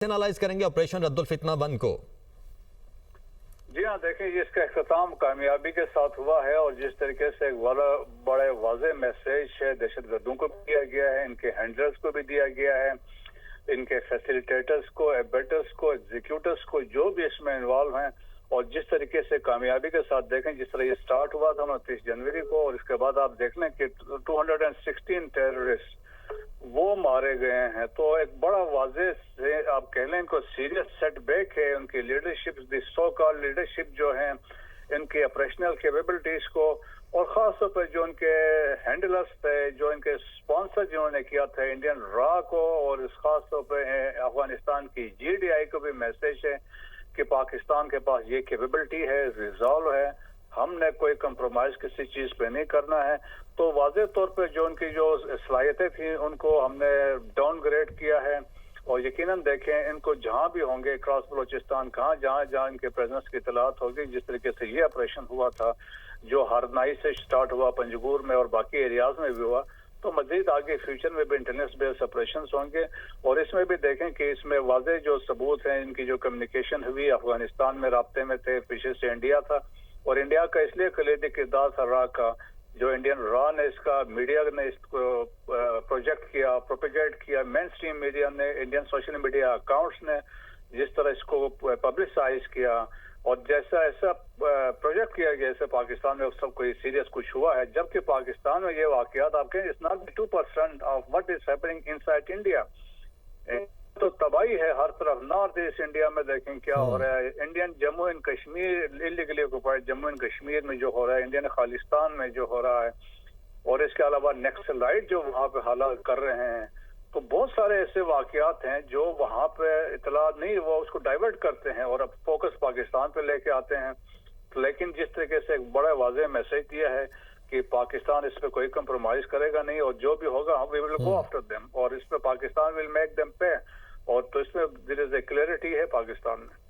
Analyse करेंगे operation Raddul फितना 1 को। जी हाँ, देखिए इसका इख्तिताम कामयाबी के साथ हुआ है और जिस तरीके से एक बड़े वाज़ेह मैसेज है दहशतगर्दों को भी दिया गया है, इनके हैंडलर्स को भी दिया गया है, इनके फैसिलिटेटर्स को, एबेटर्स को, एग्जीक्यूटर्स को, जो भी इसमें इन्वॉल्व हैं, और जिस तरीके से कामयाबी के साथ देखें जिस तरह ये स्टार्ट हुआ था 29 जनवरी को, और इसके बाद आप देख लें कि 216 टेररिस्ट वो मारे गए हैं। तो एक बड़ा वाज़ेह से आप कह लें इनको सीरियस सेटबैक है उनकी लीडरशिप, सो कॉल्ड लीडरशिप जो है, इनकी ऑपरेशनल कैपेबिलिटीज को, और ख़ास तौर पर जो उनके हैंडलर्स थे, जो इनके स्पॉन्सर जिन्होंने किया था इंडियन रॉ को, और इस खास तौर पर अफगानिस्तान की GDI को भी मैसेज है कि पाकिस्तान के पास ये कैपेबिलिटी है, रिजॉल्व है, हमने कोई कंप्रोमाइज किसी चीज़ पे नहीं करना है। तो वाज़ेह तौर पे जो उनकी जो सलाहियतें थी उनको हमने डाउनग्रेड किया है, और यकीनन देखें इनको जहां भी होंगे क्रॉस बलोचिस्तान जहां इनके प्रेजेंस की इतलात होगी, जिस तरीके से ये ऑपरेशन हुआ था जो हरनाई से स्टार्ट हुआ, पंजगूर में और बाकी एरियाज में भी हुआ, तो मजीद आगे फ्यूचर में भी इंटेलिजेंस बेस्ड ऑपरेशन होंगे। और इसमें भी देखें कि इसमें वाज़ेह जो सबूत हैं, इनकी जो कम्युनिकेशन हुई अफगानिस्तान में राब्ते में थे, पीछे से इंडिया था, और इंडिया का इसलिए कलीदी किरदार था रॉ का, जो इंडियन रॉ ने इसका, मीडिया ने इसको प्रोजेक्ट किया, प्रोपेगेट किया, मेन स्ट्रीम मीडिया ने, इंडियन सोशल मीडिया अकाउंट्स ने जिस तरह इसको पब्लिसाइज किया, और जैसा ऐसा प्रोजेक्ट किया गया जैसे पाकिस्तान में सब कोई सीरियस कुछ हुआ है, जबकि पाकिस्तान में ये वाकयात आपके it's not 2% of what is happening inside India. तो तबाही है हर तरफ। नॉर्थ ईस्ट इंडिया में देखें क्या हो रहा है, Indian Jammu and Kashmir illegally occupied Jammu and Kashmir में जो हो रहा है, इंडियन खालिस्तान में जो हो रहा है, और इसके अलावा नक्सलाइट जो वहाँ पे हालात कर रहे हैं। तो बहुत सारे ऐसे वाकयात हैं जो वहाँ पे इतला नहीं, वो उसको डाइवर्ट करते हैं और अब फोकस पाकिस्तान पे लेके आते हैं। लेकिन जिस तरीके से एक बड़ा वाज़ेह मैसेज दिया है कि पाकिस्तान इस पे कोई कंप्रोमाइज करेगा नहीं, और जो भी होगा we will go after them, और इस पे पाकिस्तान विल मेक देम पे, और तो इसमें देयर इज ए क्लैरिटी है पाकिस्तान में।